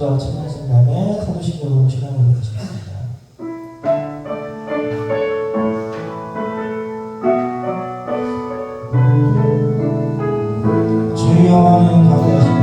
시와 찬양신 다음에 사도신경으로 시간을 보내시겠습니다. 주여는 가까우신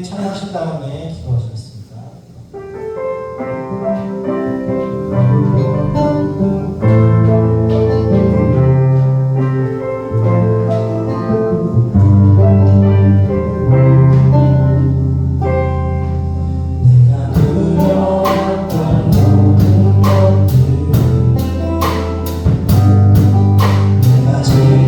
찬양하신 다음에 기도하시겠습니다. 내가 두려웠던 모든 것들 내가 제일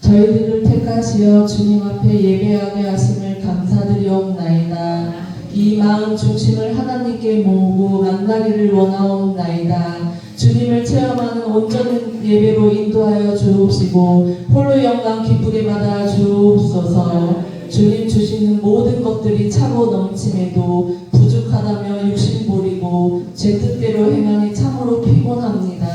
저희들을 택하시어 주님 앞에 예배하게 하심을 감사드리옵나이다. 이 마음 중심을 하나님께 모으고 만나기를 원하옵나이다. 주님을 체험하는 온전한 예배로 인도하여 주옵시고 홀로 영광 기쁘게 받아 주옵소서. 주님 주시는 모든 것들이 차고 넘침에도 부족하다며 욕심 부리고 제 뜻대로 행하니 참으로 피곤합니다.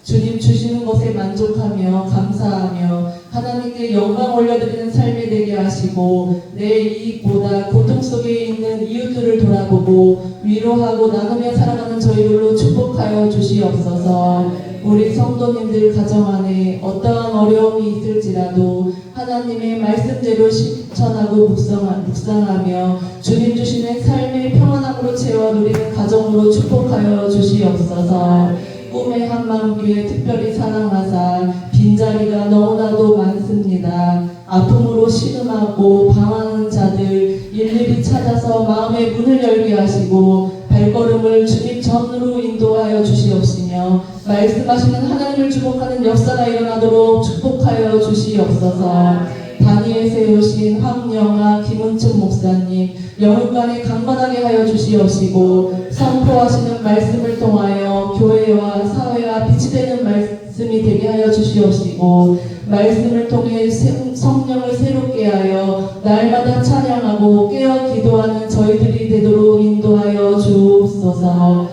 주님 주시는 것에 만족하며 감사하며 하나님께 영광 올려드리는 삶이 되게 하시고 내 이익보다 고통 속에 있는 이웃들을 돌아보고 위로하고 나누며 살아가는 저희들로 축복하여 주시옵소서. 우리 성도님들 가정 안에 어떠한 어려움이 있을지라도 하나님의 말씀대로 실천하고 묵상하며 주님 주시는 삶의 평안함으로 채워 누리는 가정으로 축복하여 주시옵소서. 꿈의 한마음교회 특별히 사랑하사 빈자리가 너무나도 많습니다. 아픔으로 신음하고 방황하는 자들 일일이 찾아서 마음의 문을 열게 하시고 발걸음을 주님 전으로 인도하여 주시옵시며 말씀하시는 하나님을 주목하는 역사가 일어나도록 축복하여 주시옵소서. 다니엘 세우신 황영아 김은춘 목사님 영육간에 강건하게 하여 주시옵시고 선포하시는 말씀을 통하여 교회와 사회와 빛이 되는 말씀이 되게 하여 주시옵시고 말씀을 통해 성령을 새롭게 하여 날마다 찬양하고 깨어 기도하는 저희들이 되도록 인도하여 주옵소서.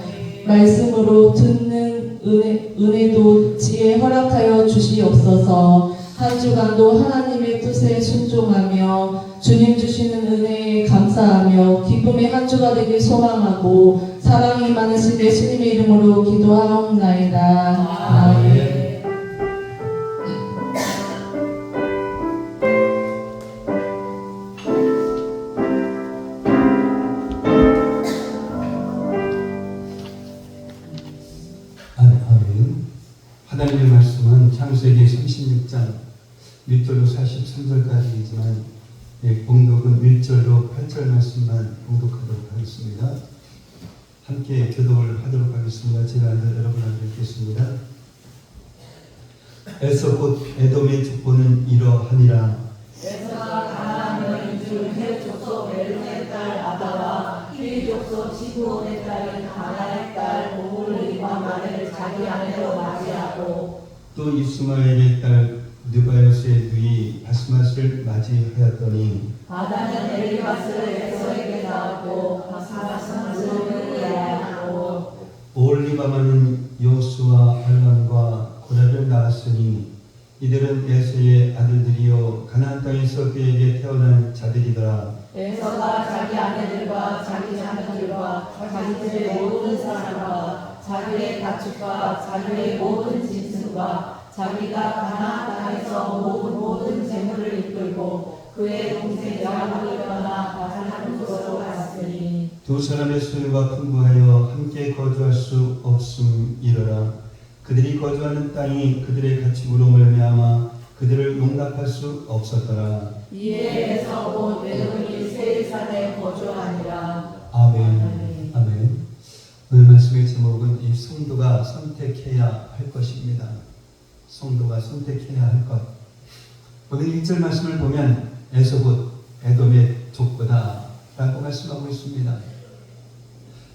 말씀으로 듣는 은혜도 지혜 허락하여 주시옵소서. 한 주간도 하나님의 뜻에 순종하며 주님 주시는 은혜에 감사하며 기쁨의 한 주가 되길 소망하고 사랑이 많으신 예수님의 이름으로 기도하옵나이다. 아멘. 하나님의 말씀은 창세기 36장 1절로 43절까지이지만 봉독은 1절로 8절 말씀만 봉독하도록 하겠습니다. 함께 교독을 하도록 하겠습니다. 제가 여러분 앞에 읽겠습니다. 에서 곧 에돔의 족보는 이러하니라. 에서가 가나안 여인 중 헷 족속 멜론의 딸 아다와 힐 족속 시브온의 딸인 가나의 딸 오홀리바마를 자기 아내로 맞이하고 또 이스마엘의 딸 느바요스의 누이 바스맛을 맞이하였더니 아다는 엘리바스를 에서에게 낳았고 바스맛은 이아하고 오홀리바마는 요수와 알람과 고라를 낳았으니 이들은 에서의 아들들이요 가나안 땅에서 그에게 태어난 자들이더라. 에서가 자기 아내들과 자기 자녀들과 자기들의 모든 사람과 자기의 가축과 자기의 모든 짐승과 자기가 가나안 땅에서 모든 재물을 이끌고 그의 동생 야곱을 떠나 다른 곳으로 갔으니 두 사람의 소유가 풍부하여 함께 거주할 수 없음이러라. 그들이 거주하는 땅이 그들의 가축으로 말미암아 그들을 용납할 수 없었더라. 이에 에서 온 에돔이 세일산에 거주하니라. 아멘. 아멘. 오늘 말씀의 제목은 이 성도가 선택해야 할 것입니다. 성도가 선택해야 할 것. 오늘 1절 말씀을 보면 에서 곧 에돔의 족보다 라고 말씀하고 있습니다.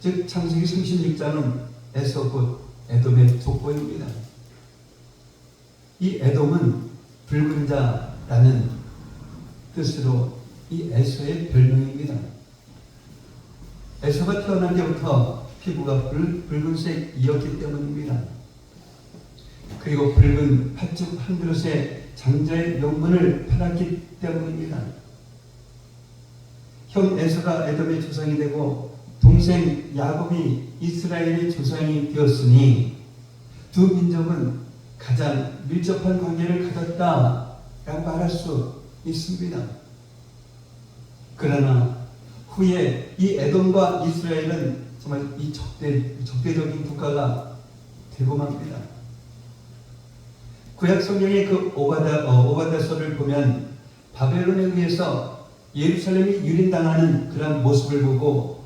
즉 창세기 36장은 에서 곧 에돔의 족보입니다. 이 에돔은 붉은 자라는 뜻으로 이 에서의 별명입니다. 에서가 태어난 때부터 피부가 붉은색이었기 때문입니다. 그리고 붉은 팥죽 한 그릇에 장자의 명분을 팔았기 때문입니다. 형 에서가 에돔의 조상이 되고 동생 야곱이 이스라엘의 조상이 되었으니 두 민족은 가장 밀접한 관계를 가졌다라고 말할 수 있습니다. 그러나 후에 이 에돔과 이스라엘은 정말 이 적대적인 국가가 되고 맙니다. 구약 성경의 그 오바다서를 보면 바벨론에 의해서 예루살렘이 유린당하는 그런 모습을 보고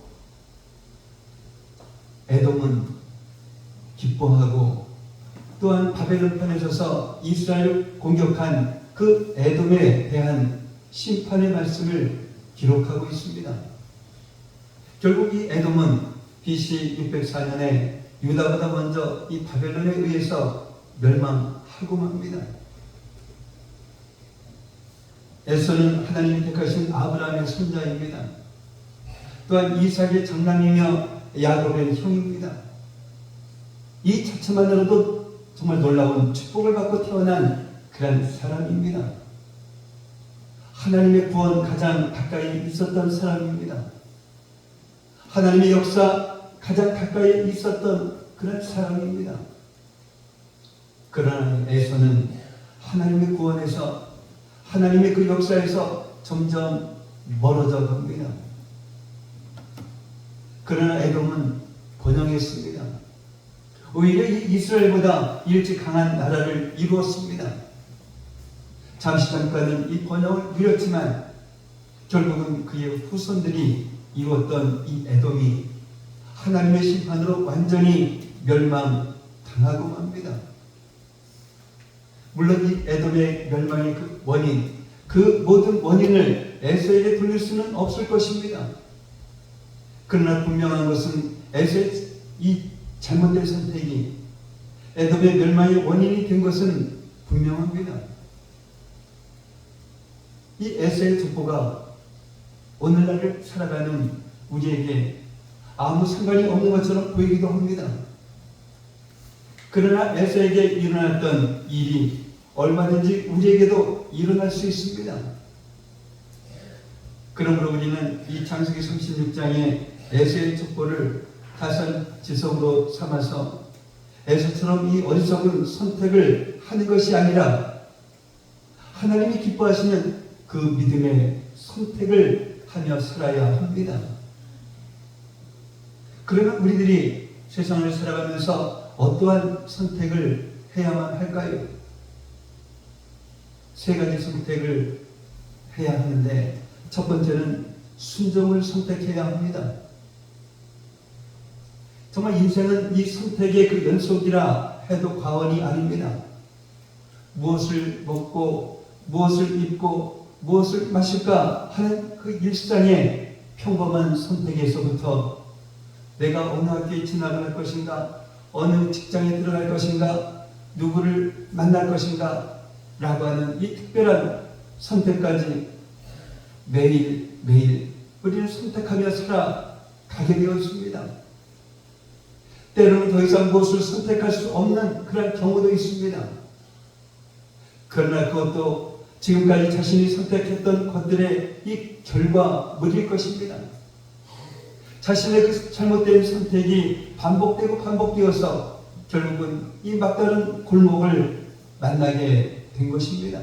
에돔은 기뻐하고 또한 바벨론 편에 서서 이스라엘을 공격한 그 그 에돔에 대한 심판의 말씀을 기록하고 있습니다. 결국 이 에돔은 BC 604년에 유다보다 먼저 이 바벨론에 의해서 멸망하고 맙니다. 에서는 하나님이 택하신 아브라함의 손자입니다. 또한 이삭의 장남이며 야곱의 형입니다. 이 자체만으로도 정말 놀라운 축복을 받고 태어난 그런 사람입니다. 하나님의 구원 가장 가까이 있었던 사람입니다. 하나님의 역사 가장 가까이 있었던 그런 사람입니다. 그러나 에서는 하나님의 구원에서 하나님의 그 역사에서 점점 멀어져 갑니다. 그러나 에돔은 번영했습니다. 오히려 이스라엘보다 일찍 강한 나라를 이루었습니다. 잠시 잠깐은 이 번영을 누렸지만 결국은 그의 후손들이 이루었던 이 에돔이 하나님의 심판으로 완전히 멸망당하고 맙니다. 물론 이 에돔의 멸망의 그 원인, 그 모든 원인을 에서에게 돌릴 수는 없을 것입니다. 그러나 분명한 것은 에서의 이 잘못된 선택이 에돔의 멸망의 원인이 된 것은 분명합니다. 이 에서의 족보가 오늘날을 살아가는 우리에게 아무 상관이 없는 것처럼 보이기도 합니다. 그러나 에서에게 일어났던 일이 얼마든지 우리에게도 일어날 수 있습니다. 그러므로 우리는 이 창세기 36장의 에서의 족보를 타산지석으로 삼아서 에서처럼 이 어리석은 선택을 하는 것이 아니라 하나님이 기뻐하시는 그 믿음의 선택을 하며 살아야 합니다. 그러면 우리들이 세상을 살아가면서 어떠한 선택을 해야만 할까요? 세 가지 선택을 해야 하는데 첫 번째는 순종을 선택해야 합니다. 정말 인생은 이 선택의 그 연속이라 해도 과언이 아닙니다. 무엇을 먹고 무엇을 입고 무엇을 마실까 하는 그 일상의 평범한 선택에서부터 내가 어느 학교에 진학을 할 것인가, 어느 직장에 들어갈 것인가, 누구를 만날 것인가 라고 하는 이 특별한 선택까지 매일매일 우리는 선택하며 살아가게 되어 있습니다. 때로는 더 이상 무엇을 선택할 수 없는 그런 경우도 있습니다. 그러나 그것도 지금까지 자신이 선택했던 것들의 이 결과물일 것입니다. 자신의 그 잘못된 선택이 반복되어서 결국은 이 막다른 골목을 만나게 된 것입니다.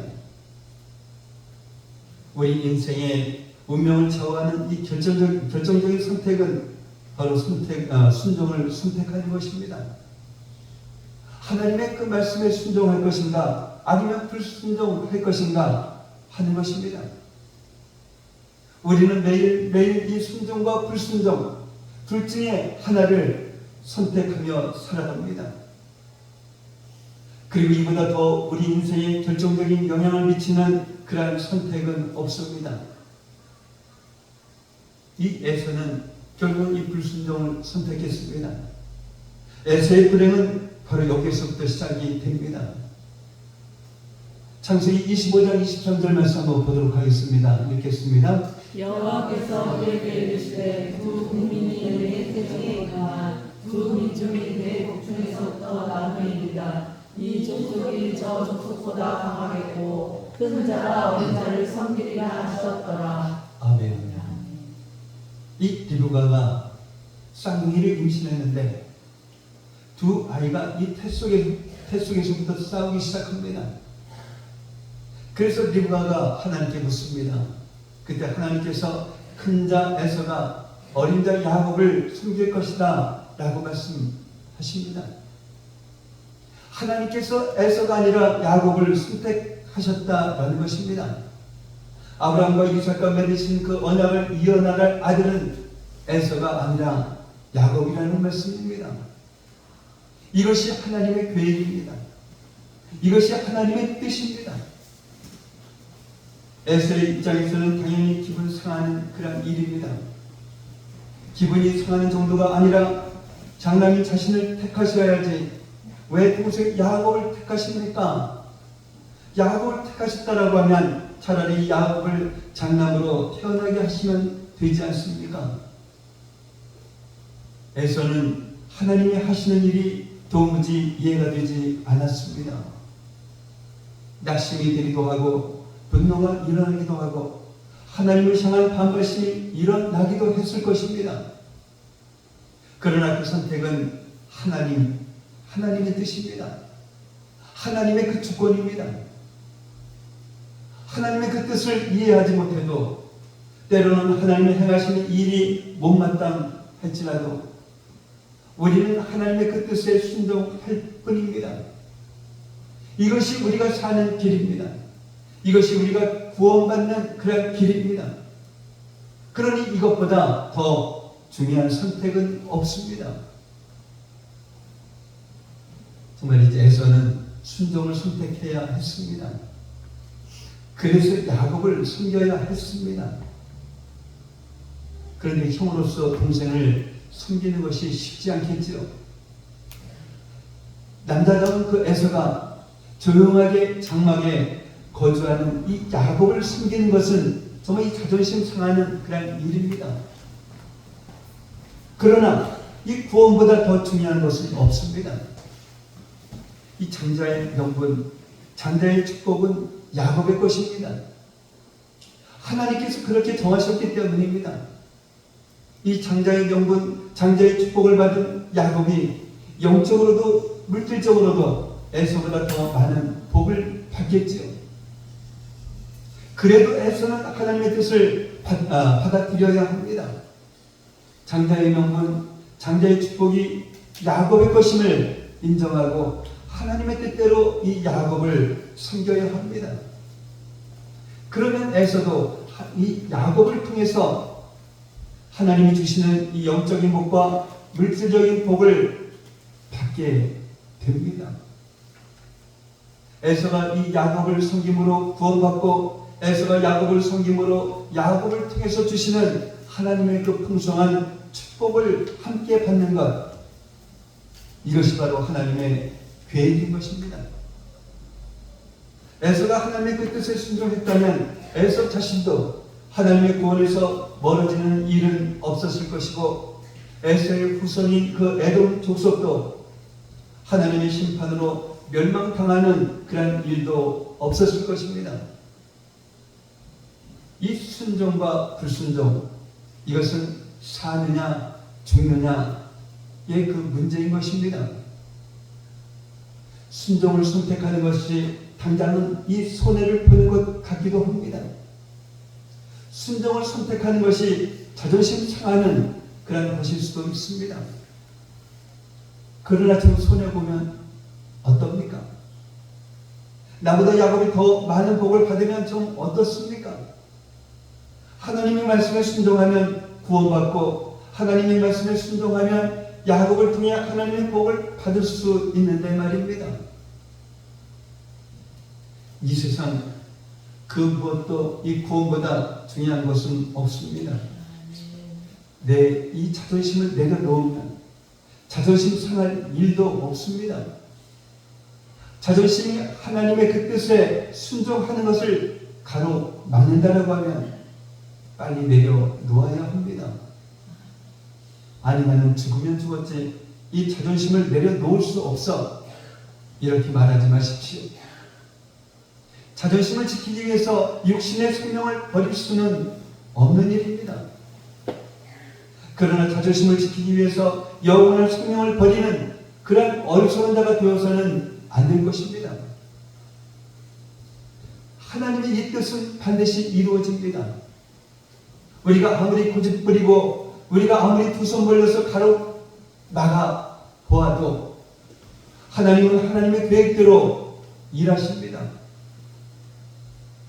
우리 인생의 운명을 좌우하는 이 결정적인 선택은 바로 순종을 선택하는 것입니다. 하나님의 그 말씀에 순종할 것인가 아니면 불순종할 것인가 하는 것입니다. 우리는 매일매일 이 순종과 불순종 둘 중에 하나를 선택하며 살아갑니다. 그리고 이보다 더 우리 인생에 결정적인 영향을 미치는 그러한 선택은 없습니다. 이 에서는 결국 이 불순종을 선택했습니다. 에서의 불행은 바로 여기서부터 시작이 됩니다. 창세기 25장 23절 말씀 한번 보도록 하겠습니다. 읽겠습니다. 여호와께서 우리에게 이르시되 두 국민이 너희의 태중에 있노라 두 민족이 내 복중에서부터 나누리이다. 이 족속이 저 족속보다 강하겠고 큰 자가 어린 자를 섬기리라 하셨더라. 아멘. 이 리브가가 쌍둥이를 임신했는데 두 아이가 이 태 속에서부터 싸우기 시작합니다. 그래서 리브가가 하나님께 묻습니다. 그때 하나님께서 큰 자 에서가 어린 자 야곱을 섬길 것이다 라고 말씀하십니다. 하나님께서 에서가 아니라 야곱을 선택하셨다라는 것입니다. 아브라함과 이삭과 맺으신 그 언약을 이어나갈 아들은 에서가 아니라 야곱이라는 말씀입니다. 이것이 하나님의 계획입니다. 이것이 하나님의 뜻입니다. 에서의 입장에서는 당연히 기분 상하는 그런 일입니다. 기분이 상하는 정도가 아니라 장남이 자신을 택하셔야지 왜 동생 야곱을 택하십니까? 야곱을 택하셨다라고 하면 차라리 야곱을 장남으로 태어나게 하시면 되지 않습니까? 에서는 하나님이 하시는 일이 도무지 이해가 되지 않았습니다. 낙심이 되기도 하고 분노가 일어나기도 하고 하나님을 향한 반발심이 일어나기도 했을 것입니다. 그러나 그 선택은 하나님의 뜻입니다. 하나님의 그 주권입니다. 하나님의 그 뜻을 이해하지 못해도 때로는 하나님이 행하시는 일이 못마땅할지라도 우리는 하나님의 그 뜻에 순종할 뿐입니다. 이것이 우리가 사는 길입니다. 이것이 우리가 구원받는 그런 길입니다. 그러니 이것보다 더 중요한 선택은 없습니다. 정말 이제 에서는 순종을 선택해야 했습니다. 그래서 야곱을 섬겨야 했습니다. 그런데 형으로서 동생을 섬기는 것이 쉽지 않겠지요. 남자다운 그 에서가 조용하게 장막에 거주하는 이 야곱을 섬기는 것은 정말 이 자존심 상하는 그런 일입니다. 그러나 이 구원보다 더 중요한 것은 없습니다. 이 장자의 명분, 장자의 축복은 야곱의 것입니다. 하나님께서 그렇게 정하셨기 때문입니다. 이 장자의 명분, 장자의 축복을 받은 야곱이 영적으로도 물질적으로도 에서보다 더 많은 복을 받겠지요. 그래도 에서는 하나님의 뜻을 받아들여야 합니다. 장자의 명분, 장자의 축복이 야곱의 것임을 인정하고 하나님의 뜻대로 이 야곱을 섬겨야 합니다. 그러면 에서도 이 야곱을 통해서 하나님이 주시는 이 영적인 복과 물질적인 복을 받게 됩니다. 에서가 이 야곱을 섬김으로 구원받고 에서가 야곱을 섬김으로 야곱을 통해서 주시는 하나님의 그 풍성한 축복을 함께 받는 것, 이것이 바로 하나님의 계획인 것입니다. 에서가 하나님의 그 뜻에 순종했다면 에서 자신도 하나님의 구원에서 멀어지는 일은 없었을 것이고 에서의 후손인 그 에돔 족속도 하나님의 심판으로 멸망당하는 그런 일도 없었을 것입니다. 이 순종과 불순종, 이것은 사느냐 죽느냐의 그 문제인 것입니다. 순종을 선택하는 것이 당장은 이 손해를 보는 것 같기도 합니다. 순종을 선택하는 것이 자존심 상하는 그런 것일 수도 있습니다. 그러나 지금 손해보면 어떻습니까? 나보다 야곱이 더 많은 복을 받으면 좀 어떻습니까? 하나님의 말씀에 순종하면 구원받고 하나님의 말씀에 순종하면 야곱을 통해 하나님의 복을 받을 수 있는데 말입니다. 이 세상 그 무엇도 이 구원보다 중요한 것은 없습니다. 내 이 자존심을 내려놓으면 자존심 상할 일도 없습니다. 자존심이 하나님의 그 뜻에 순종하는 것을 가로막는다라고 하면 빨리 내려놓아야 합니다. 아니 나는 죽으면 죽었지 이 자존심을 내려놓을 수 없어, 이렇게 말하지 마십시오. 자존심을 지키기 위해서 육신의 생명을 버릴 수는 없는 일입니다. 그러나 자존심을 지키기 위해서 영원한 생명을 버리는 그런 어리석은 자가 되어서는 안 될 것입니다. 하나님의 이 뜻은 반드시 이루어집니다. 우리가 아무리 고집부리고 우리가 아무리 두 손 벌려서 가로막아 보아도 하나님은 하나님의 계획대로 일하십니다.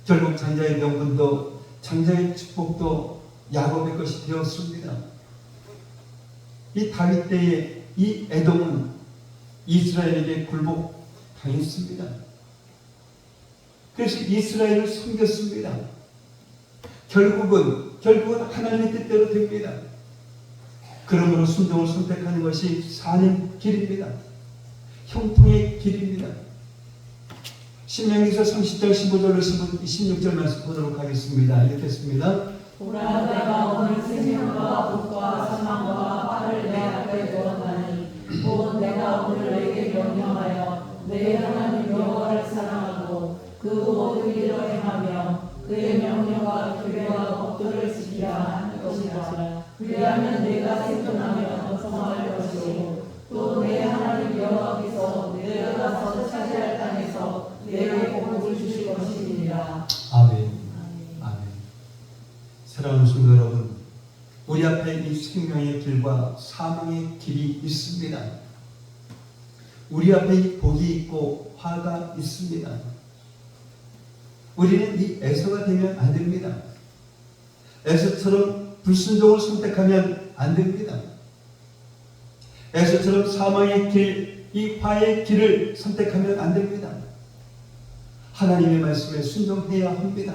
결국 장자의 명분도 장자의 축복도 야곱의 것이 되었습니다. 이 다윗 때에 이 에돔은 이스라엘에게 굴복당했습니다. 그래서 이스라엘을 섬겼습니다. 결국은 하나님의 뜻대로 됩니다. 그러므로 순종을 선택하는 것이 사는 길입니다. 형통의 길입니다. 신명기서 30장 15절로 16절 말씀 보도록 하겠습니다. 읽겠습니다. 보라 내가 오늘 생명과 복과 사망과 화를 내 앞에 두었나니 곧 내가 오늘 내게 명령하여 내 하나님 여호와를 사랑하고 그 모든 일을 행하며 그의 명령과 규례와 법도를 지키라 하는 것이라. 그리하면 내가 생존하며 번성할 것이고 또 내 하나님 여호와께서 내가 가서 차지할 땅에서 내게 복을 주실 것이니라. 아멘. 아멘. 사랑하는 성도 여러분, 우리 앞에 이 생명의 길과 사망의 길이 있습니다. 우리 앞에 복이 있고 화가 있습니다. 우리는 이 에서가 되면 안 됩니다. 에서처럼 불순종을 선택하면 안 됩니다. 에서처럼 사망의 길, 이 화의 길을 선택하면 안 됩니다. 하나님의 말씀에 순종해야 합니다.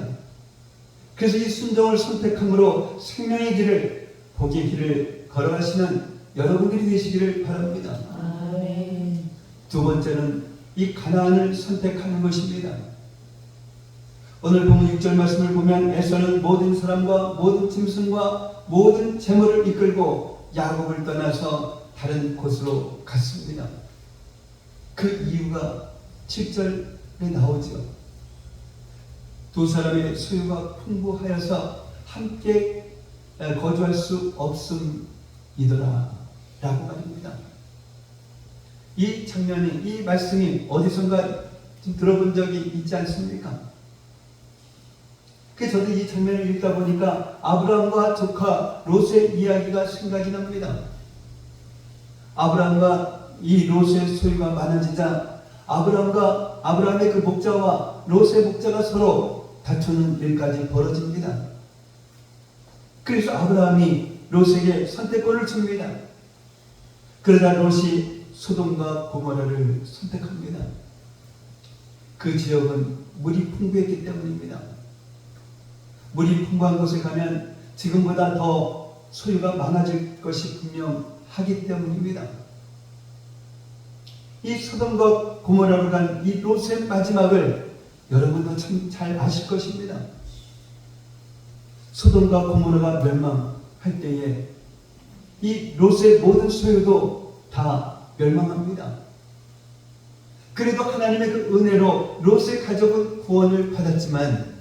그래서 이 순종을 선택함으로 생명의 길을, 복의 길을 걸어가시는 여러분들이 되시기를 바랍니다. 아멘. 두 번째는 이 가나안을 선택하는 것입니다. 오늘 본문 6절 말씀을 보면 에서는 모든 사람과 모든 짐승과 모든 재물을 이끌고 야곱을 떠나서 다른 곳으로 갔습니다. 그 이유가 7절에 나오죠. 두 사람의 소유가 풍부하여서 함께 거주할 수 없음이더라 라고 말입니다. 이 장면이, 이 말씀이 어디선가 들어본 적이 있지 않습니까? 저도 이 장면을 읽다 보니까 아브라함과 조카 롯의 이야기가 생각이 납니다. 아브라함과 이 롯의 소유가 많아지자 아브라함의 그 목자와 롯의 목자가 서로 다투는 일까지 벌어집니다. 그래서 아브라함이 롯에게 선택권을 줍니다. 그러자 롯이 소돔과 고모라를 선택합니다. 그 지역은 물이 풍부했기 때문입니다. 물이 풍부한 곳에 가면 지금보다 더 소유가 많아질 것이 분명하기 때문입니다. 이 소돔과 고모라로 간 이 롯의 마지막을 여러분도 참 잘 아실 것입니다. 소돔과 고모라가 멸망할 때에 이 롯의 모든 소유도 다 멸망합니다. 그래도 하나님의 그 은혜로 롯의 가족은 구원을 받았지만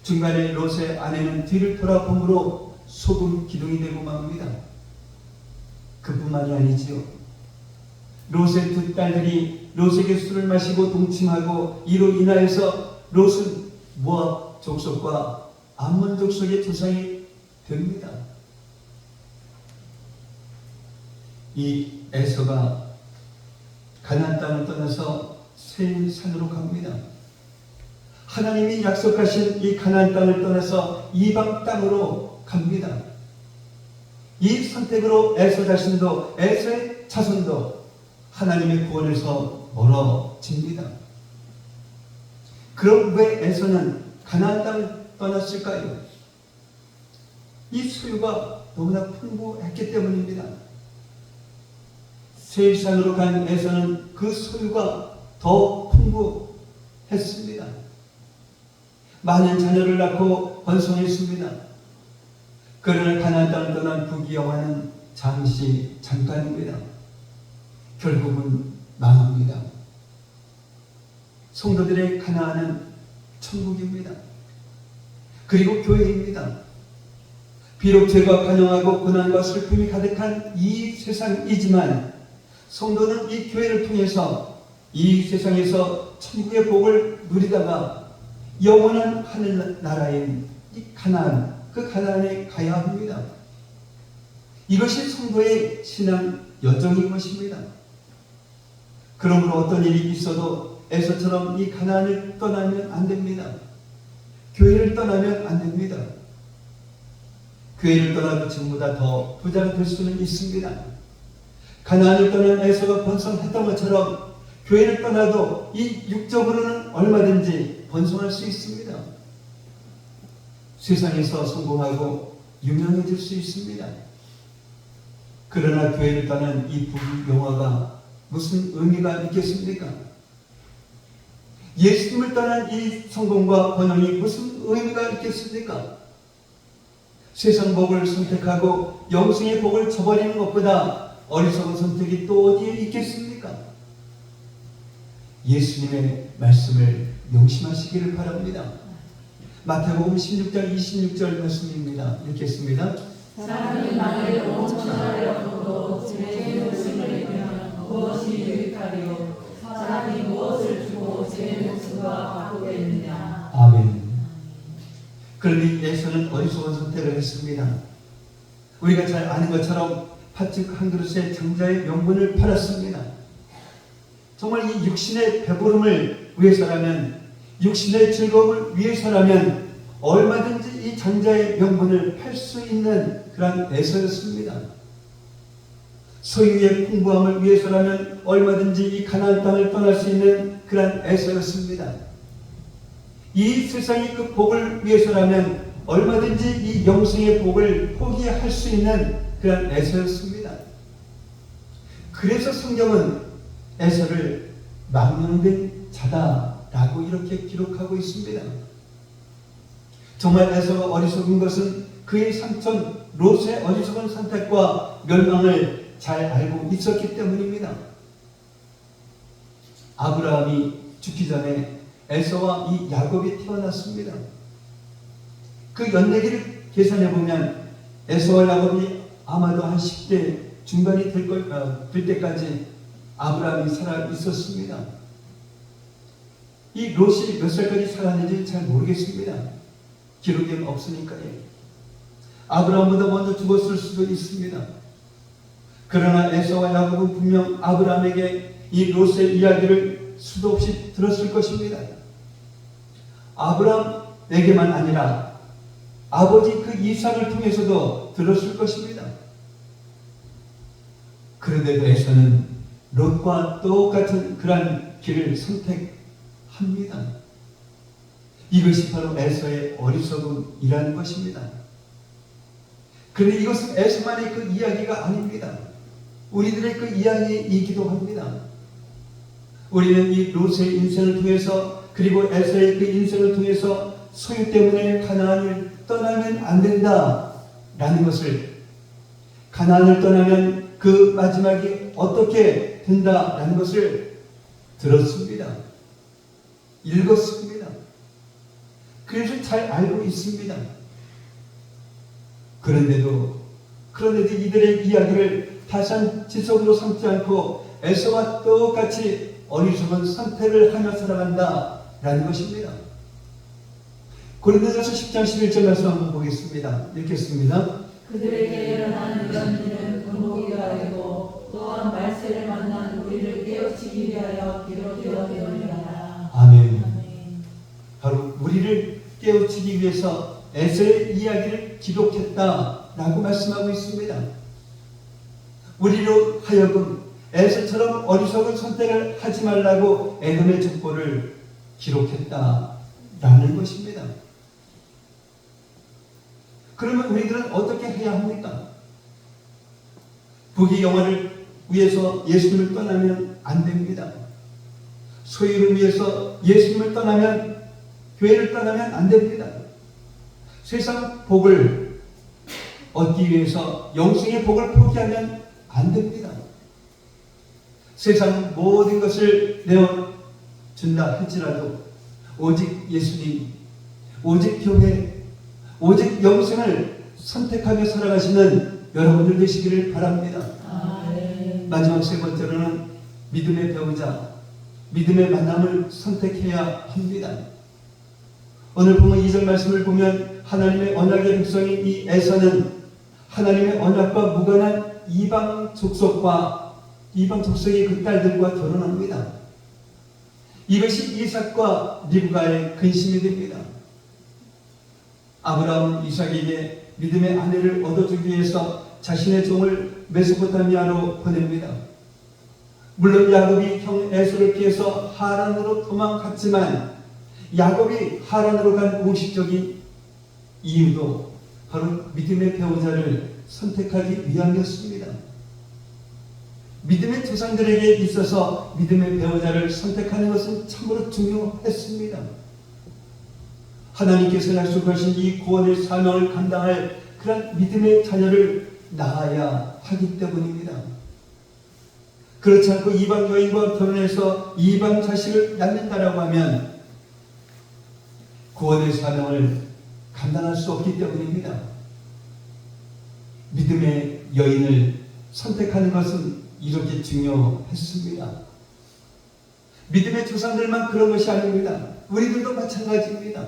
중간에 롯의 아내는 뒤를 돌아봄으로 소금 기둥이 되고 맙니다. 그뿐만이 아니지요. 롯의 두 딸들이 롯에게 술을 마시고 동침하고 이로 인하여서 롯은 모압 족속과 암몬 족속의 조상이 됩니다. 이 에서가 가나안 땅을 떠나서 세일 산으로 갑니다. 하나님이 약속하신 이 가나안 땅을 떠나서 이방 땅으로 갑니다. 이 선택으로 에서 자신도, 에서의 자손도 하나님의 구원에서 멀어집니다. 그럼 왜 에서는 가나안 땅을 떠났을까요? 이 소유가 너무나 풍부했기 때문입니다. 세일산으로 간 에서는 그 소유가 더 풍부했습니다. 많은 자녀를 낳고 번성했습니다. 그러나 가나안 땅을 떠난 부귀영화는 잠깐입니다. 결국은 망합니다. 성도들의 가나안은 천국입니다. 그리고 교회입니다. 비록 죄가 간영하고 고난과 슬픔이 가득한 이 세상이지만 성도는 이 교회를 통해서 이 세상에서 천국의 복을 누리다가 영원한 하늘나라인 이 가나안, 그 가나안에 가야 합니다. 이것이 성도의 신앙 여정인 것입니다. 그러므로 어떤 일이 있어도 에서처럼 이 가나안을 떠나면 안 됩니다. 교회를 떠나면 안 됩니다. 교회를 떠나도 지금보다 더 부자가 될 수는 있습니다. 가나안을 떠난 에서가 번성했던 것처럼 교회를 떠나도 이 육적으로는 얼마든지 번성할 수 있습니다. 세상에서 성공하고 유명해질 수 있습니다. 그러나 교회를 떠난 이 부귀영화가 무슨 의미가 있겠습니까? 예수님을 떠난 이 성공과 번영이 무슨 의미가 있겠습니까? 세상 복을 선택하고 영생의 복을 저버리는 것보다 어리석은 선택이 또 어디에 있겠습니까? 예수님의 말씀을 명심하시기를 바랍니다. 마태복음 16장 26절 말씀입니다. 읽겠습니다. 사람이 만일 온 천하를 얻어도 제 목숨을 잃으면 무엇이 유익하리요? 사람이 무엇을 주고 제 목숨과 바꾸겠느냐? 아멘. 그런데 예수는 어리석은 선택을 했습니다. 우리가 잘 아는 것처럼 팥죽 한 그릇에 장자의 명분을 팔았습니다. 정말 이 육신의 배부름을 위해서라면, 육신의 즐거움을 위해서라면 얼마든지 이 장자의 명분을 팔 수 있는 그런 애서였습니다. 소유의 풍부함을 위해서라면 얼마든지 이 가나안 땅을 떠날 수 있는 그런 애서였습니다. 이 세상의 그 복을 위해서라면 얼마든지 이 영생의 복을 포기할 수 있는 그런 애서였습니다. 그래서 성경은 에서를 망령된 자다라고 이렇게 기록하고 있습니다. 정말 에서가 어리석은 것은 그의 삼촌 롯의 어리석은 선택과 멸망을 잘 알고 있었기 때문입니다. 아브라함이 죽기 전에 에서와 이 야곱이 태어났습니다. 그 연대기를 계산해 보면 에서와 야곱이 아마도 한 10대 중반이 될 때까지 아브라함이 살아 있었습니다. 이 롯이 몇 살까지 살았는지 잘 모르겠습니다. 기록이 없으니까요. 아브라함보다 먼저 죽었을 수도 있습니다. 그러나 에서와 야곱은 분명 아브라함에게 이 롯의 이야기를 수도 없이 들었을 것입니다. 아브라함에게만 아니라 아버지 그 이삭을 통해서도 들었을 것입니다. 그런데도 에서는 롯과 똑같은 그러한 길을 선택합니다. 이것이 바로 에서의 어리석음이라는 것입니다. 그런데 이것은 에서만의 그 이야기가 아닙니다. 우리들의 그 이야기이기도 합니다. 우리는 이 롯의 인생을 통해서 그리고 에서의 그 인생을 통해서 소유 때문에 가나안을 떠나면 안 된다라는 것을, 가나안을 떠나면 그 마지막이 어떻게 된다라는 것을 들었습니다. 읽었습니다. 그래서 잘 알고 있습니다. 그런데도 이들의 이야기를 타산지석으로 삼지 않고 에서와 똑같이 어리석은 선택을 하며 살아간다라는 것입니다. 고린도전서 10장 11절 말씀 한번 보겠습니다. 읽겠습니다. 그들에게 일어난 이런 일은 군복이가 되고 또한 말세를 만난 우리를 깨우치기 위하여 기록되어 되느니라. 아멘. 바로 우리를 깨우치기 위해서 에서의 이야기를 기록했다라고 말씀하고 있습니다. 우리로 하여금 에서처럼 어리석은 선택을 하지 말라고 에돔의 족보를 기록했다라는 것입니다. 그러면 우리들은 어떻게 해야 합니까? 부귀영화를 위해서 예수님을 떠나면 안 됩니다. 소유를 위해서 예수님을 떠나면, 교회를 떠나면 안 됩니다. 세상 복을 얻기 위해서 영생의 복을 포기하면 안 됩니다. 세상 모든 것을 내어준다 할지라도 오직 예수님, 오직 교회, 오직 영생을 선택하며 살아가시는 여러분들 되시기를 바랍니다. 마지막 세 번째로는 믿음의 배우자, 믿음의 만남을 선택해야 합니다. 오늘 보면 2절 말씀을 보면 하나님의 언약의 백성인 이 에서는 하나님의 언약과 무관한 이방 족속의 그 딸들과 결혼합니다. 이것이 이삭과 리브가의 근심이 됩니다. 아브라함은 이삭에게 믿음의 아내를 얻어주기 위해서 자신의 종을 메소포타미아로 보냅니다. 물론 야곱이 형 에서를 피해서 하란으로 도망갔지만 야곱이 하란으로 간 공식적인 이유도 바로 믿음의 배우자를 선택하기 위함이었습니다. 믿음의 조상들에게 있어서 믿음의 배우자를 선택하는 것은 참으로 중요했습니다. 하나님께서 약속하신 이 구원의 사명을 감당할 그런 믿음의 자녀를 낳아야 하기 때문입니다. 그렇지 않고 이방 여인과 결혼해서 이방 자식을 낳는다라고 하면 구원의 사명을 감당할 수 없기 때문입니다. 믿음의 여인을 선택하는 것은 이렇게 중요했습니다. 믿음의 조상들만 그런 것이 아닙니다. 우리들도 마찬가지입니다.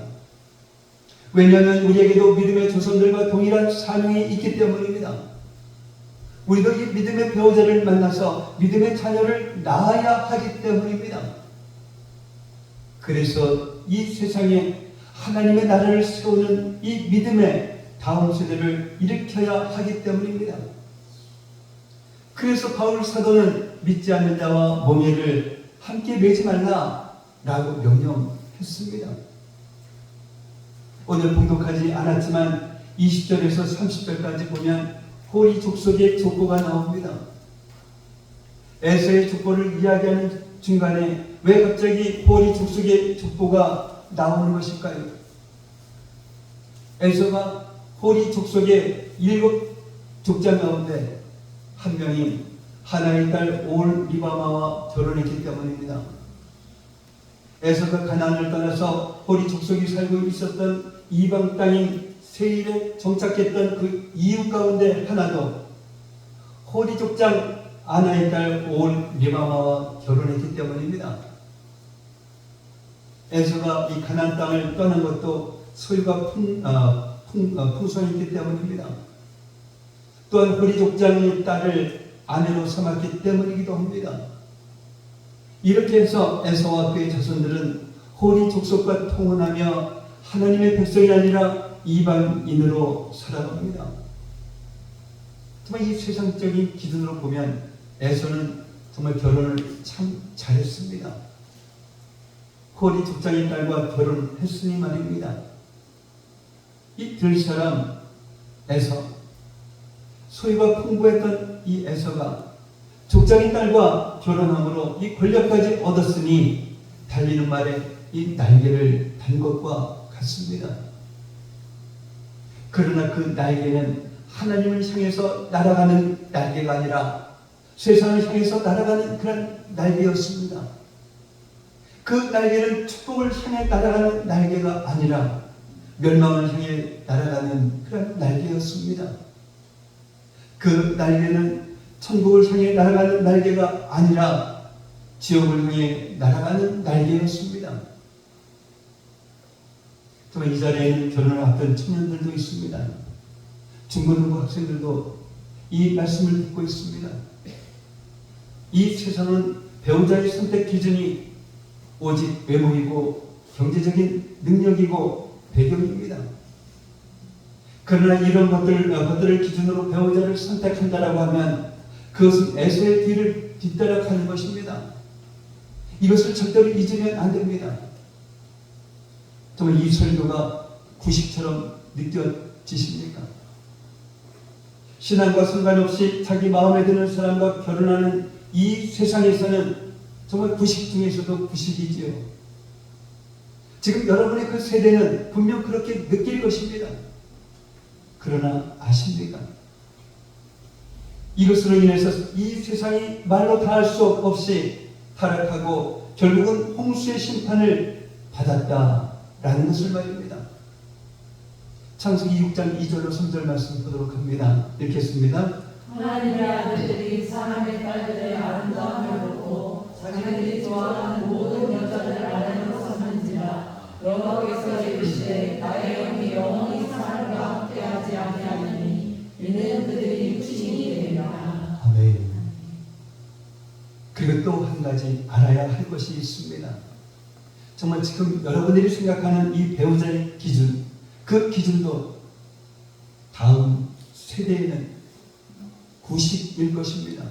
왜냐하면 우리에게도 믿음의 조상들과 동일한 사명이 있기 때문입니다. 우리도 이 믿음의 배우자를 만나서 믿음의 자녀를 낳아야 하기 때문입니다. 그래서 이 세상에 하나님의 나라를 세우는 이 믿음의 다음 세대를 일으켜야 하기 때문입니다. 그래서 바울 사도는 믿지 않는 자와 멍에를 함께 매지 말라라고 명령했습니다. 오늘 봉독하지 않았지만 20절에서 30절까지 보면 호리 족속의 족보가 나옵니다. 에서의 족보를 이야기하는 중간에 왜 갑자기 호리 족속의 족보가 나오는 것일까요? 에서가 호리 족속의 7 족장 가운데 한 명이 하나의 딸 오홀리바마와 결혼했기 때문입니다. 에서가 가나안을 떠나서 호리 족속이 살고 있었던 이방 땅인 세일에 정착했던 그 이유 가운데 하나도 호리 족장 아나의 딸 오홀리바마와 결혼했기 때문입니다. 에서가 이 가나안 땅을 떠난 것도 소유가 풍성했기 때문입니다. 또한 호리 족장의 딸을 아내로 삼았기 때문이기도 합니다. 이렇게 해서 에서와 그의 자손들은 호리 족속과 통혼하며 하나님의 백성이 아니라 이방인으로 살아갑니다. 정말 이 세상적인 기준으로 보면 에서는 정말 결혼을 참 잘했습니다. 호리 족장의 딸과 결혼했으니 말입니다. 이 들사람 에서, 소유가 풍부했던 이 에서가 족장의 딸과 결혼함으로 이 권력까지 얻었으니 달리는 말에 이 날개를 단 것과 같습니다. 그러나 그 날개는 하나님을 향해서 날아가는 날개가 아니라 세상을 향해서 날아가는 그런 날개였습니다. 그 날개는 축복을 향해 날아가는 날개가 아니라 멸망을 향해 날아가는 그런 날개였습니다. 그 날개는 천국을 향해 날아가는 날개가 아니라 지옥을 향해 날아가는 날개였습니다. 정말 이 자리에는 결혼을 앞둔 청년들도 있습니다. 중고등부 학생들도 이 말씀을 듣고 있습니다. 이 세상은 배우자의 선택 기준이 오직 외모이고 경제적인 능력이고 배경입니다. 그러나 이런 것들을 기준으로 배우자를 선택한다라고 하면 그것은 에서의 뒤를 뒤따라가는 것입니다. 이것을 절대로 잊으면 안 됩니다. 정말 이 설교가 구식처럼 느껴지십니까? 신앙과 상관없이 자기 마음에 드는 사람과 결혼하는 이 세상에서는 정말 구식 중에서도 구식이지요. 지금 여러분의 그 세대는 분명 그렇게 느낄 것입니다. 그러나 아십니까? 이것으로 인해서 이 세상이 말로 다 할 수 없이 타락하고 결국은 홍수의 심판을 받았다라는 것을 말입니다. 창세기 6장 2절로 3절 말씀 보도록 합니다. 읽겠습니다. 하나님의 아들들이 사람의 딸들의 아름다움을 보고 자기들이 좋아하는 모든 여자를 아내로 삼는지라. 여호와께서 이르시되 나의 영이 영원히 사람과 함께하지 아니하리니 이는 그들이 육신이 되리라. 아멘. 그리고 또 한 가지 알아야 할 것이 있습니다. 정말 지금 여러분들이 생각하는 이 배우자의 기준, 그 기준도 다음 세대에는 구식일 것입니다.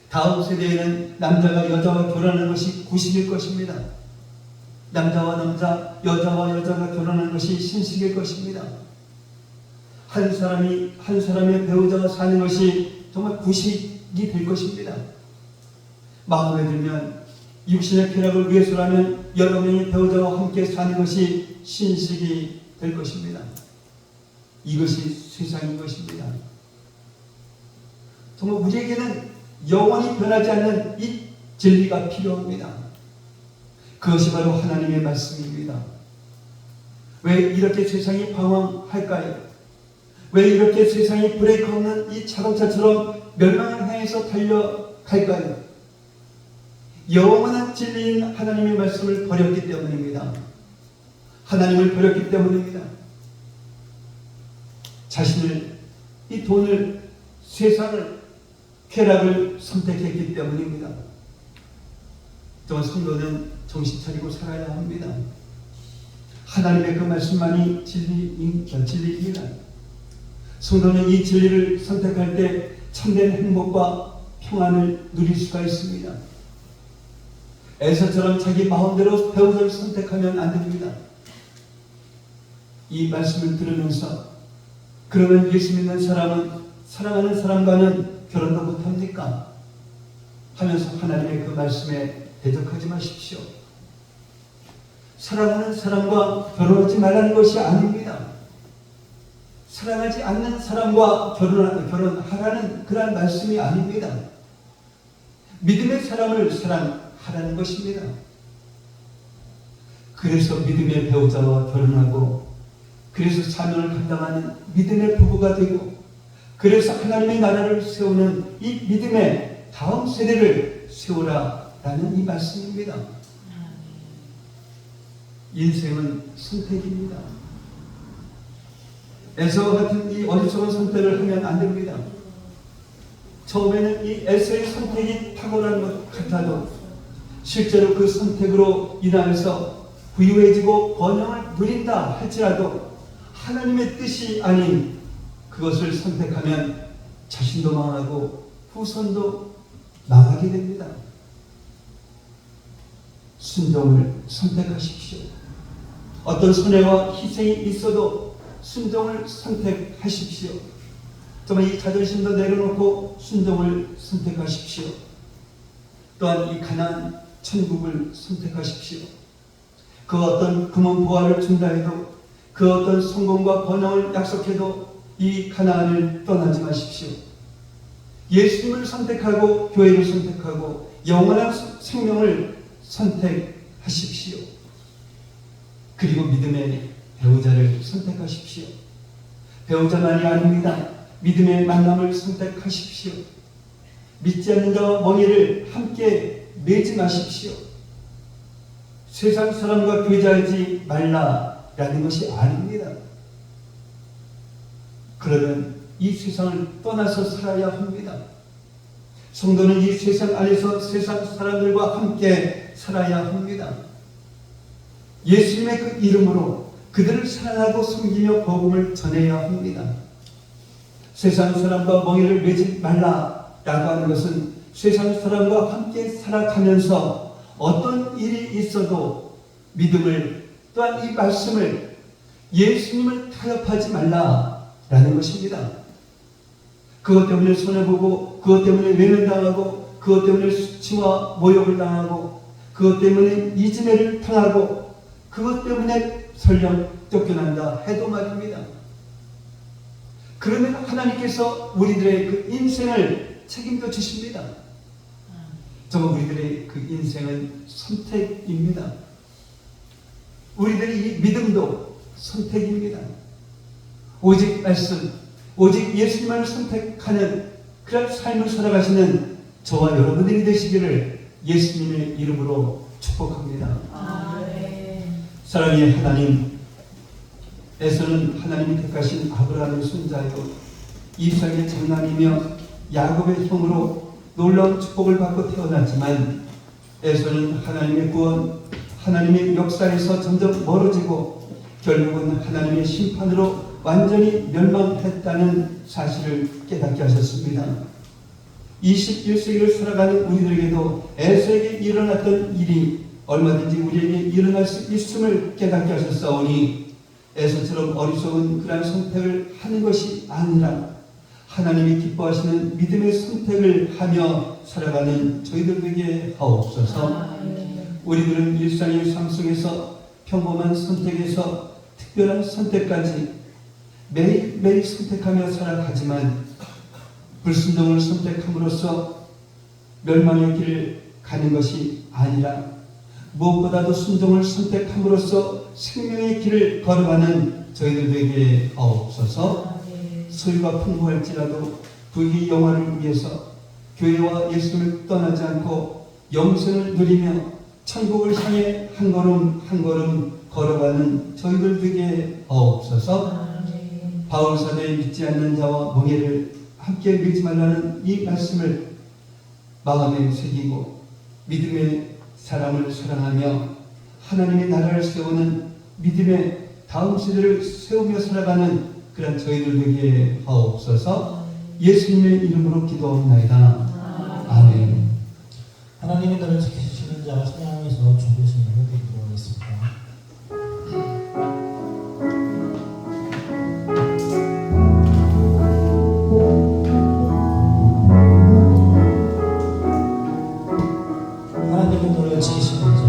다음 세대에는 남자가 여자와 결혼하는 것이 구식일 것입니다. 남자와 남자, 여자와 여자가 결혼하는 것이 신식일 것입니다. 한 사람의 배우자와 사는 것이 정말 구식이 될 것입니다. 마음에 들면 육신의 쾌락을 위해서라면 여러 명의 배우자와 함께 사는 것이 신식이 될 것입니다. 이것이 세상인 것입니다. 정말 우리에게는 영원히 변하지 않는 이 진리가 필요합니다. 그것이 바로 하나님의 말씀입니다. 왜 이렇게 세상이 방황할까요? 왜 이렇게 세상이 브레이크 없는 이 자동차처럼 멸망을 향해서 달려갈까요? 영원한 진리인 하나님의 말씀을 버렸기 때문입니다. 하나님을 버렸기 때문입니다. 자신을, 이 돈을, 세상을, 쾌락을 선택했기 때문입니다. 정말 성도는 정신 차리고 살아야 합니다. 하나님의 그 말씀만이 진리입니다. 성도는 이 진리를 선택할 때 참된 행복과 평안을 누릴 수가 있습니다. 에서처럼 자기 마음대로 배우자를 선택하면 안 됩니다. 이 말씀을 들으면서 그러면 예수 믿는 사람은 사랑하는 사람과는 결혼도 못합니까? 하면서 하나님의 그 말씀에 대적하지 마십시오. 사랑하는 사람과 결혼하지 말라는 것이 아닙니다. 사랑하지 않는 사람과 결혼하라는 그런 말씀이 아닙니다. 믿음의 사람을 사랑하라는 것입니다. 그래서 믿음의 배우자와 결혼하고, 그래서 사명을 감당하는 믿음의 부부가 되고, 그래서 하나님의 나라를 세우는 이 믿음의 다음 세대를 세우라라는 이 말씀입니다. 인생은 선택입니다. 에서와 같은 이 어리석은 선택을 하면 안 됩니다. 처음에는 이 에서의 선택이 탁월한 것 같아도 실제로 그 선택으로 인하여서 부유해지고 번영을 누린다 할지라도 하나님의 뜻이 아닌 그것을 선택하면 자신도 망하고 후손도 망하게 됩니다. 순종을 선택하십시오. 어떤 손해와 희생이 있어도 순종을 선택하십시오. 정말 이 자존심도 내려놓고 순종을 선택하십시오. 또한 이 가나안 천국을 선택하십시오. 그 어떤 금은 보화를 준다 해도, 그 어떤 성공과 번영을 약속해도 이 가나안을 떠나지 마십시오. 예수님을 선택하고 교회를 선택하고 영원한 생명을 선택하십시오. 그리고 믿음의 배우자를 선택하십시오. 배우자만이 아닙니다. 믿음의 만남을 선택하십시오. 믿지 않는 자와 멍에를 함께 매지 마십시오. 세상 사람과 교제하지 말라라는 것이 아닙니다. 그러면 이 세상을 떠나서 살아야 합니다. 성도는 이 세상 안에서 세상 사람들과 함께 살아야 합니다. 예수님의 그 이름으로 그들을 사랑하고 섬기며 복음을 전해야 합니다. 세상 사람과 멍에를 매지 말라라고 하는 것은 세상 사람과 함께 살아가면서 어떤 일이 있어도 믿음을, 또한 이 말씀을, 예수님을 타협하지 말라라는 것입니다. 그것 때문에 손해보고, 그것 때문에 외면당하고, 그것 때문에 수치와 모욕을 당하고, 그것 때문에 이지매를 당하고, 그것 때문에 설령 쫓겨난다 해도 말입니다. 그러면 하나님께서 우리들의 그 인생을 책임져 주십니다. 정말 우리들의 그 인생은 선택입니다. 우리들의 이 믿음도 선택입니다. 오직 말씀, 오직 예수님을 선택하는 그런 삶을 살아가시는 저와 여러분들이 되시기를 예수님의 이름으로 축복합니다. 사랑의 하나님, 에서는 하나님이 택하신 아브라함의 손자요 이삭의 장남이며 야곱의 형으로 놀라운 축복을 받고 태어났지만, 에서는 하나님의 구원, 하나님의 역사에서 점점 멀어지고 결국은 하나님의 심판으로 완전히 멸망했다는 사실을 깨닫게 하셨습니다. 21세기를 살아가는 우리들에게도 에서에게 일어났던 일이 얼마든지 우리에게 일어날 수 있음을 깨닫게 하셨사오니 에서처럼 어리석은 그러한 선택을 하는 것이 아니라 하나님이 기뻐하시는 믿음의 선택을 하며 살아가는 저희들 되게 하옵소서. 우리들은 일상의 삶 속에서 평범한 선택에서 특별한 선택까지 매일매일 선택하며 살아가지만 불순종을 선택함으로써 멸망의 길을 가는 것이 아니라 무엇보다도 순종을 선택함으로써 생명의 길을 걸어가는 저희들 되게 하옵소서. 소유가 풍부할지라도 부귀 영화를 위해서 교회와 예수를 떠나지 않고 영생을 누리며 천국을 향해 한 걸음 한 걸음 걸어가는 저희들 되게 하옵소서. 바울 사도의 믿지 않는 자와 멍에를 함께 밀지 말라는 이 말씀을 마음에 새기고 믿음의 사람을 사랑하며 하나님의 나라를 세우는 믿음의 다음 세대를 세우며 살아가는 그런 저희들 되게 하옵소서. 예수님의 이름으로 기도합니다. 아멘. 하나님이 너를 지키시는 자 찬양하면서 준비하신 노래 드리도록 하겠습니다. 하나님이 너를 지키시는 자 하나님이 너를 지키시는 자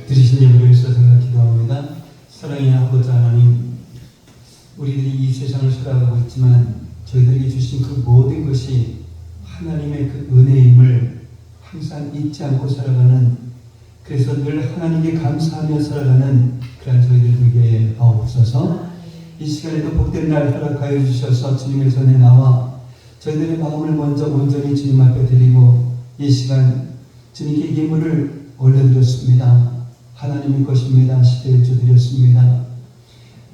들으신 예물을 위해서 제가 기도합니다. 사랑의 아버지 하나님, 우리들이 이 세상을 살아가고 있지만 저희들에게 주신 그 모든 것이 하나님의 그 은혜임을 항상 잊지 않고 살아가는, 그래서 늘 하나님께 감사하며 살아가는 그런 저희들 되게 하옵소서. 이 시간에도 복된 날 허락하여 주셔서 주님의 전에 나와 저희들의 마음을 먼저 온전히 주님 앞에 드리고 이 시간 주님께 예물을 올려드렸습니다. 하나님의 것입니다. 시대를 드렸습니다.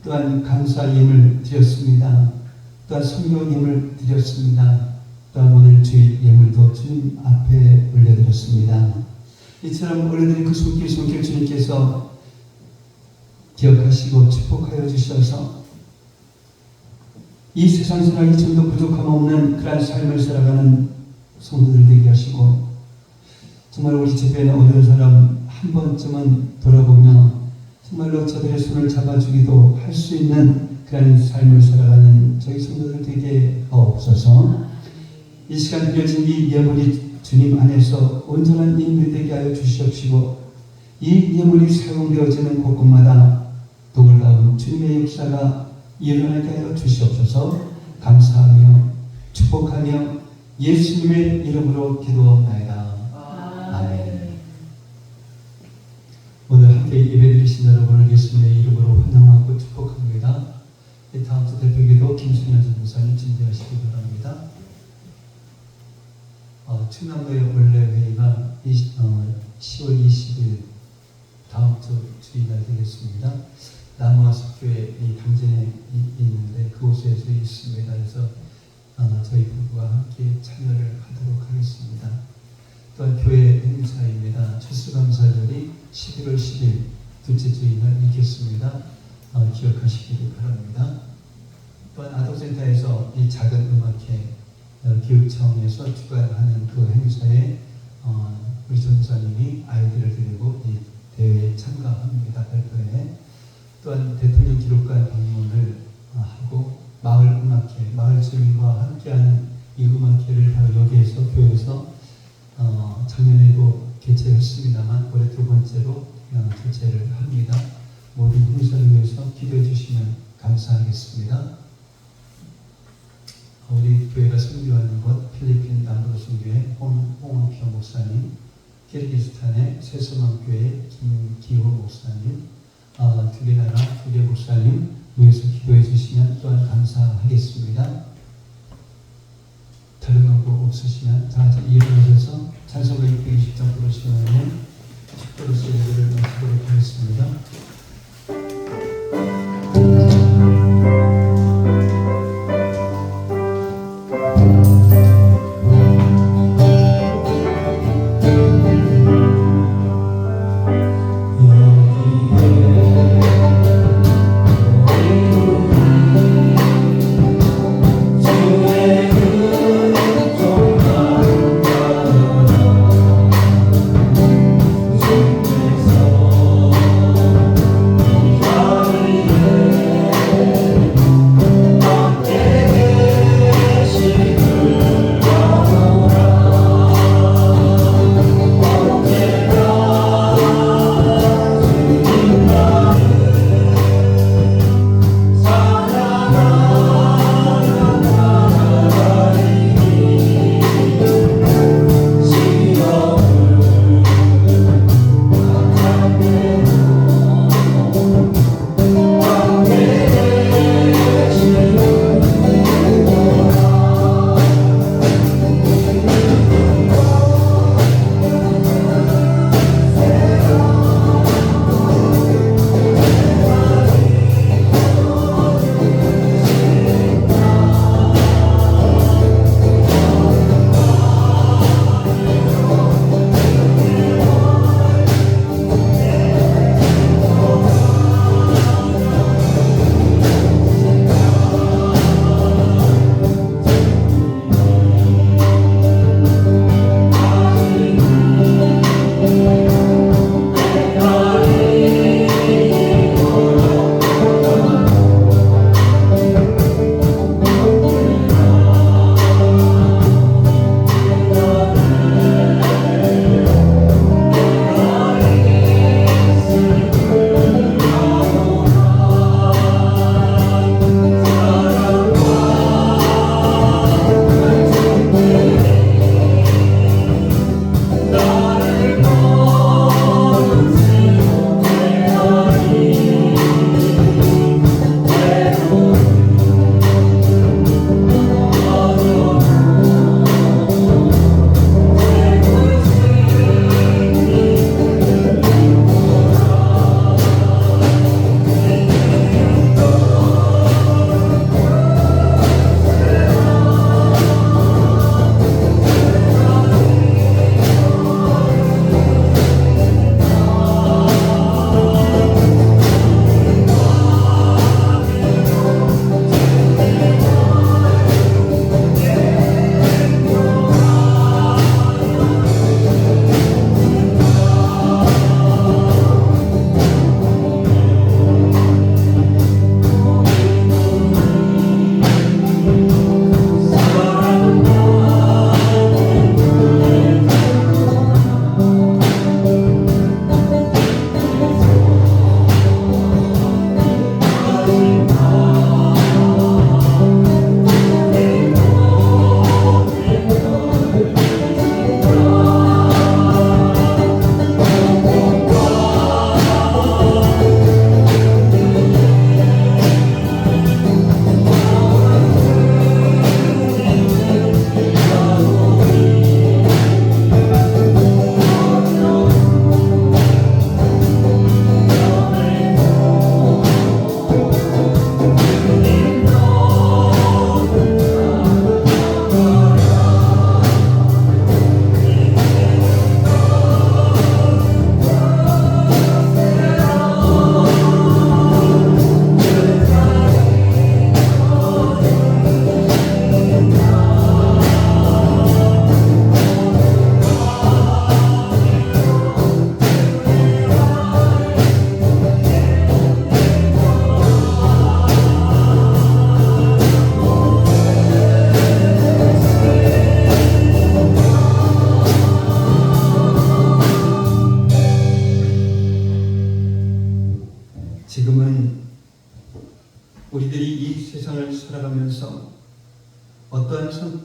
또한 감사 예물 드렸습니다. 또한 성경 예물 드렸습니다. 또한 오늘 주일 예물도 주님 앞에 올려드렸습니다. 이처럼 올려드린 그 손길 주님께서 기억하시고 축복하여 주셔서 이 세상 살아기 좀 더 부족함 없는 그런 삶을 살아가는 성도들 되게 하시고, 정말 우리 집에 오는 사람 한 번쯤은 돌아보며 정말로 저들의 손을 잡아주기도 할 수 있는 그런 삶을 살아가는 저희 성도들 되게 하옵소서. 이 시간 드려진 이 예물이 주님 안에서 온전한 예물이 되게 하여 주시옵시고, 이 예물이 사용되어지는 곳곳마다 놀라운 주님의 역사가 일어나게 하여 주시옵소서. 감사하며 축복하며 예수님의 이름으로 기도하옵나이다. 아멘. 오늘 함께 함께 예배드리신 여러분을 예수님의 이름으로 환영하고 축복합니다. 다음 주 대표기도 김순현 전도사님 진행하시기 바랍니다. 충남도의 원래 회의가 10월 20일 다음 주 주일날 되겠습니다. 남아숲교회 이 당진에 있는데 그곳에서 있습니다. 그래서 저희 부부가 함께 참여를 하도록 하겠습니다. 또한 교회 행사입니다. 추수감사절이 11월 10일 둘째 주일날 있겠습니다. 기억하시기를 바랍니다. 또한 아동센터에서 이 작은 음악회 교육청에서 주관하는 그 행사에 우리 전도사님이 아이들을 데리고 이 대회에 참가합니다. 발표회. 또한 대통령 기록관 방문을 하고 마을 음악회, 마을 주민과 함께하는 이 음악회를 바로 여기에서 교회에서 작년에도 개최했습니다만 올해 두 번째로 개최를 합니다. 모든 행사를 위해서 기도해 주시면 감사하겠습니다. 우리 교회가 선교하는 곳 필리핀 남부로 선교회 홍원표 목사님, 키르기스탄의 새소망교회 김기호 목사님, 두 개 나라 두 개 목사님 위해서 기도해 주시면 또한 감사하겠습니다. 다른 거 없으시면 다 일어나셔서 찬송가 620장 부르시면 축도로서 예배를 마치도록 하겠습니다.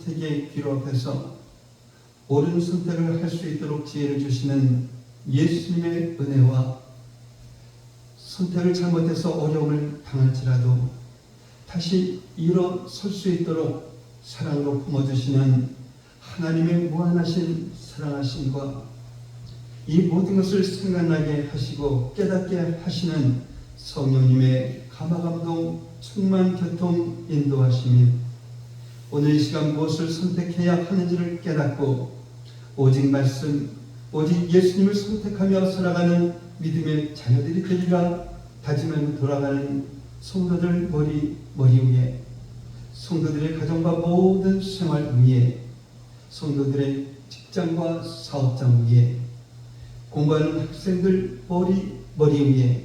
선택의 기로 앞에서 옳은 선택을 할 수 있도록 지혜를 주시는 예수님의 은혜와 선택을 잘못해서 어려움을 당할지라도 다시 일어설 수 있도록 사랑으로 품어주시는 하나님의 무한하신 사랑하심과 이 모든 것을 생각나게 하시고 깨닫게 하시는 성령님의 감화감동 충만 교통 인도하심이 오늘 이 시간 무엇을 선택해야 하는지를 깨닫고 오직 말씀, 오직 예수님을 선택하며 살아가는 믿음의 자녀들이 되리라 다짐하며 돌아가는 성도들 머리 위에, 성도들의 가정과 모든 생활 위에, 성도들의 직장과 사업장 위에, 공부하는 학생들 머리 위에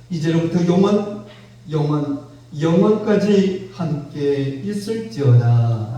이제로부터 영원까지 함께 있을지어다.